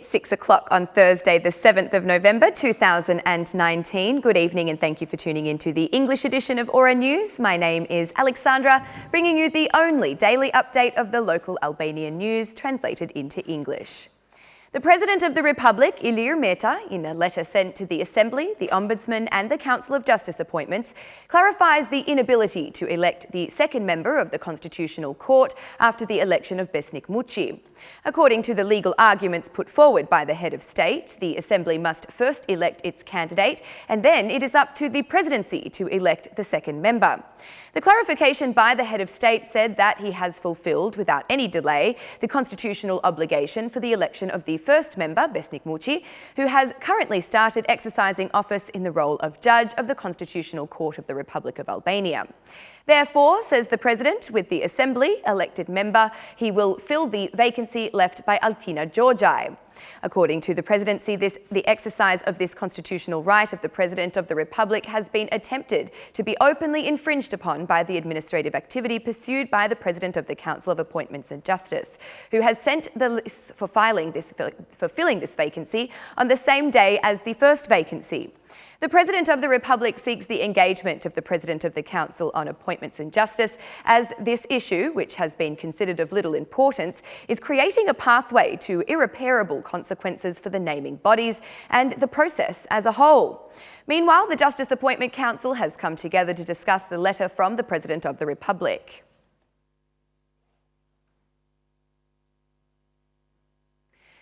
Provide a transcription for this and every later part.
It's 6 o'clock on Thursday, the 7th of November 2019. Good evening and thank you for tuning into the English edition of Ora News. My name is Alexandra, bringing you the only daily update of the local Albanian news translated into English. The President of the Republic, Ilir Meta, in a letter sent to the Assembly, the Ombudsman and the Council of Justice appointments, clarifies the inability to elect the second member of the Constitutional Court after the election of Besnik Muci. According to the legal arguments put forward by the head of state, the Assembly must first elect its candidate and then it is up to the Presidency to elect the second member. The clarification by the head of state said that he has fulfilled, without any delay, the constitutional obligation for the election of the first member, Besnik Muci, who has currently started exercising office in the role of judge of the Constitutional Court of the Republic of Albania. Therefore, says the President, with the Assembly elected member, he will fill the vacancy left by Altina Georgiai. According to the Presidency, the exercise of this constitutional right of the President of the Republic has been attempted to be openly infringed upon by the administrative activity pursued by the President of the Council of Appointments and Justice, who has sent the list for filling this vacancy on the same day as the first vacancy. The President of the Republic seeks the engagement of the President of the Council on Appointments and Justice, as this issue, which has been considered of little importance, is creating a pathway to irreparable consequences for the naming bodies and the process as a whole. Meanwhile, the Justice Appointment Council has come together to discuss the letter from the President of the Republic.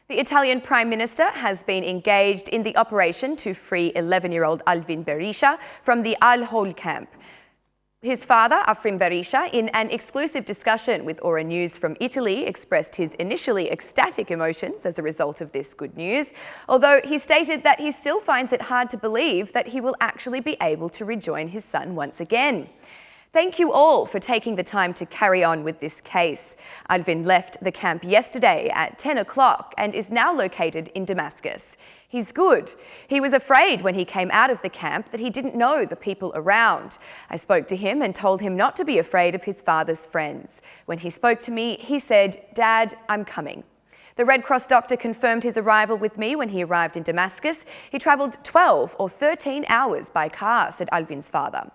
The Italian Prime Minister has been engaged in the operation to free 11-year-old Alvin Boresha from the Al-Hol camp. His father, Alvin Boresha, in an exclusive discussion with Ora News from Italy, expressed his initially ecstatic emotions as a result of this good news, although he stated that he still finds it hard to believe that he will actually be able to rejoin his son once again. Thank you all for taking the time to carry on with this case. Alvin left the camp yesterday at 10 o'clock and is now located in Damascus. He's good. He was afraid when he came out of the camp that he didn't know the people around. I spoke to him and told him not to be afraid of his father's friends. When he spoke to me, he said, "Dad, I'm coming." The Red Cross doctor confirmed his arrival with me when he arrived in Damascus. He travelled 12 or 13 hours by car, said Alvin's father.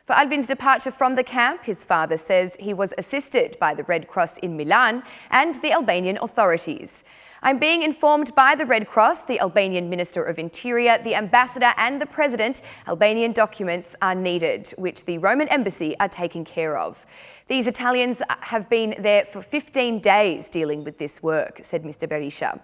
For Alvin's departure from the camp, his father says he was assisted by the Red Cross in Milan and the Albanian authorities. I'm being informed by the Red Cross, the Albanian Minister of Interior, the Ambassador and the President, Albanian documents are needed, which the Roman Embassy are taking care of. These Italians have been there for 15 days dealing with this work, said Mr. Boresha.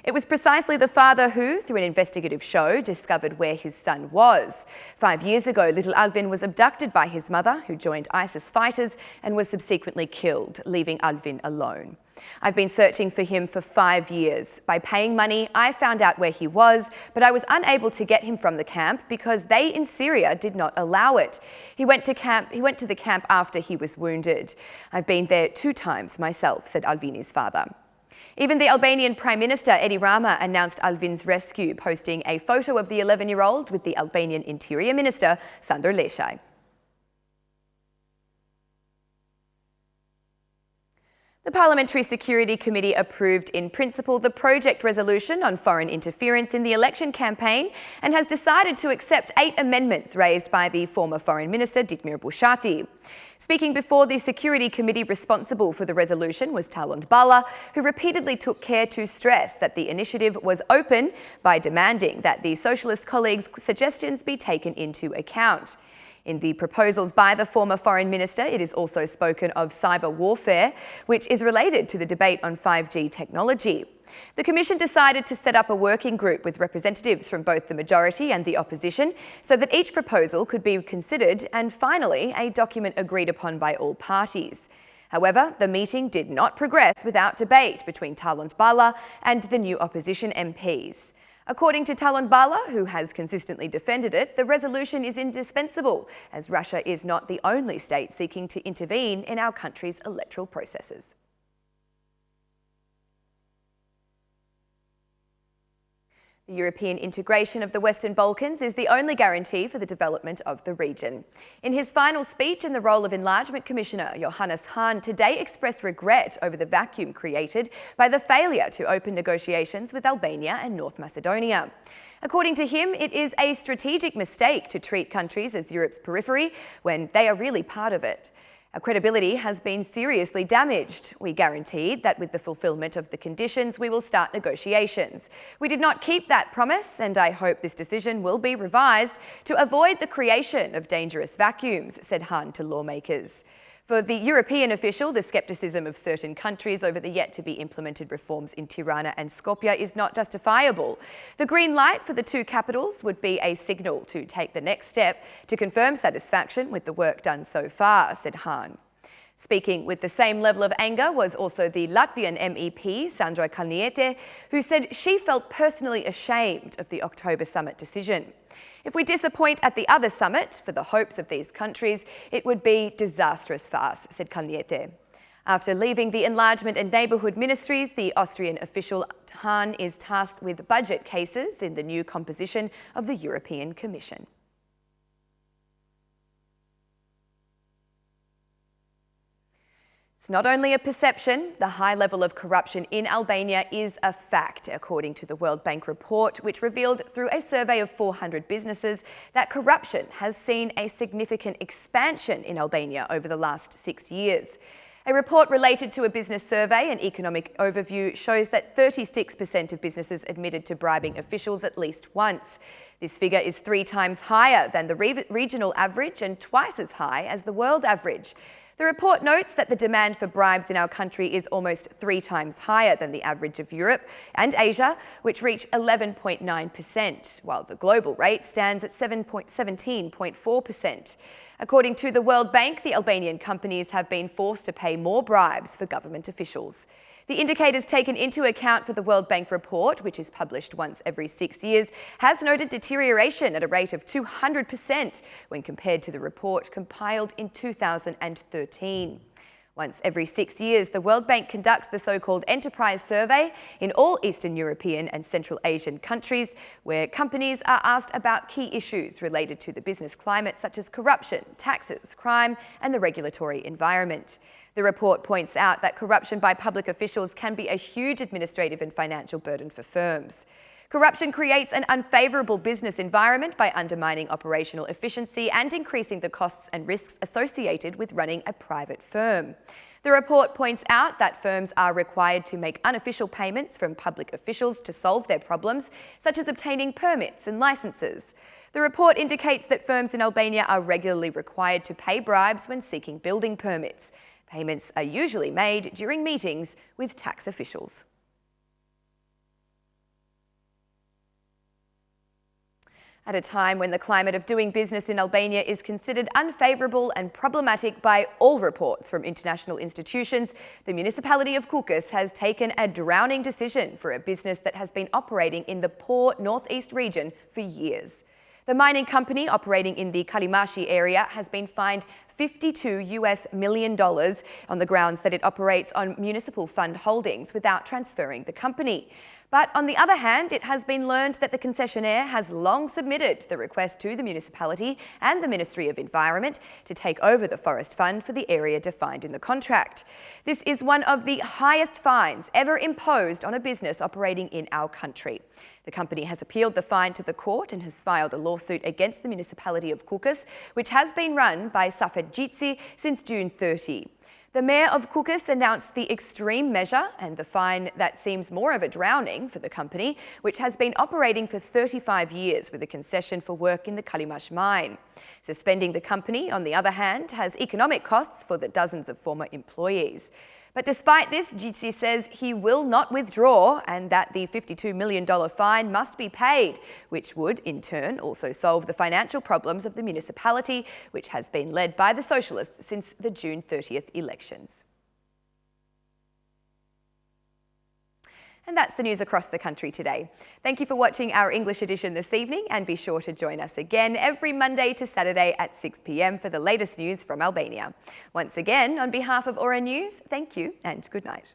It was precisely the father who, through an investigative show, discovered where his son was. 5 years ago, little Alvin was abducted by his mother, who joined ISIS fighters and was subsequently killed, leaving Alvin alone. I've been searching for him for 5 years. By paying money, I found out where he was, but I was unable to get him from the camp because they in Syria did not allow it. He went to the camp after he was wounded. I've been there 2 times myself, said Alvini's father. Even the Albanian Prime Minister, Edi Rama, announced Alvin's rescue, posting a photo of the 11-year-old with the Albanian Interior Minister, Sandor Leshaj. The Parliamentary Security Committee approved in principle the project resolution on foreign interference in the election campaign and has decided to accept 8 amendments raised by the former Foreign Minister Ditmir Bushati. Speaking before the Security Committee responsible for the resolution was Talon Balla, who repeatedly took care to stress that the initiative was open by demanding that the Socialist colleagues' suggestions be taken into account. In the proposals by the former Foreign Minister, it is also spoken of cyber warfare, which is related to the debate on 5G technology. The Commission decided to set up a working group with representatives from both the majority and the opposition so that each proposal could be considered and finally a document agreed upon by all parties. However, the meeting did not progress without debate between Talon Balla and the new opposition MPs. According to Talon Balla, who has consistently defended it, the resolution is indispensable, as Russia is not the only state seeking to intervene in our country's electoral processes. The European integration of the Western Balkans is the only guarantee for the development of the region. In his final speech in the role of Enlargement Commissioner, Johannes Hahn today expressed regret over the vacuum created by the failure to open negotiations with Albania and North Macedonia. According to him, it is a strategic mistake to treat countries as Europe's periphery when they are really part of it. Our credibility has been seriously damaged. We guaranteed that with the fulfilment of the conditions, we will start negotiations. We did not keep that promise, and I hope this decision will be revised to avoid the creation of dangerous vacuums, said Hahn to lawmakers. For the European official, the scepticism of certain countries over the yet-to-be-implemented reforms in Tirana and Skopje is not justifiable. The green light for the two capitals would be a signal to take the next step to confirm satisfaction with the work done so far, said Hahn. Speaking with the same level of anger was also the Latvian MEP, Sandra Kalniete, who said she felt personally ashamed of the October summit decision. If we disappoint at the other summit for the hopes of these countries, it would be disastrous for us, said Kalniete. After leaving the Enlargement and Neighbourhood Ministries, the Austrian official Hahn is tasked with budget cases in the new composition of the European Commission. It's not only a perception, the high level of corruption in Albania is a fact, according to the World Bank report, which revealed through a survey of 400 businesses that corruption has seen a significant expansion in Albania over the last 6 years. A report related to a business survey and economic overview shows that 36% of businesses admitted to bribing officials at least once. This figure is 3 times higher than the regional average and twice as high as the world average. The report notes that the demand for bribes in our country is almost 3 times higher than the average of Europe and Asia, which reach 11.9%, while the global rate stands at 17.4%. According to the World Bank, the Albanian companies have been forced to pay more bribes for government officials. The indicators taken into account for the World Bank report, which is published once every 6 years, has noted deterioration at a rate of 200% when compared to the report compiled in 2013. Once every 6 years, the World Bank conducts the so-called Enterprise Survey in all Eastern European and Central Asian countries, where companies are asked about key issues related to the business climate, such as corruption, taxes, crime, and the regulatory environment. The report points out that corruption by public officials can be a huge administrative and financial burden for firms. Corruption creates an unfavourable business environment by undermining operational efficiency and increasing the costs and risks associated with running a private firm. The report points out that firms are required to make unofficial payments from public officials to solve their problems, such as obtaining permits and licences. The report indicates that firms in Albania are regularly required to pay bribes when seeking building permits. Payments are usually made during meetings with tax officials. At a time when the climate of doing business in Albania is considered unfavourable and problematic by all reports from international institutions, the municipality of Kukës has taken a drowning decision for a business that has been operating in the poor northeast region for years. The mining company operating in the Kalimashi area has been fined $52 million on the grounds that it operates on municipal fund holdings without transferring the company. But on the other hand, it has been learned that the concessionaire has long submitted the request to the municipality and the Ministry of Environment to take over the forest fund for the area defined in the contract. This is one of the highest fines ever imposed on a business operating in our country. The company has appealed the fine to the court and has filed a lawsuit against the municipality of Kukës, which has been run by Safet Gjitsi since June 30. The mayor of Kukës announced the extreme measure and the fine that seems more of a drowning for the company, which has been operating for 35 years with a concession for work in the Kalimash mine. Suspending the company, on the other hand, has economic costs for the dozens of former employees. But despite this, Gjitsi says he will not withdraw and that the $52 million fine must be paid, which would, in turn, also solve the financial problems of the municipality, which has been led by the Socialists since the June 30th elections. And that's the news across the country today. Thank you for watching our English edition this evening, and be sure to join us again every Monday to Saturday at 6 p.m. for the latest news from Albania. Once again, on behalf of Ora News, thank you and good night.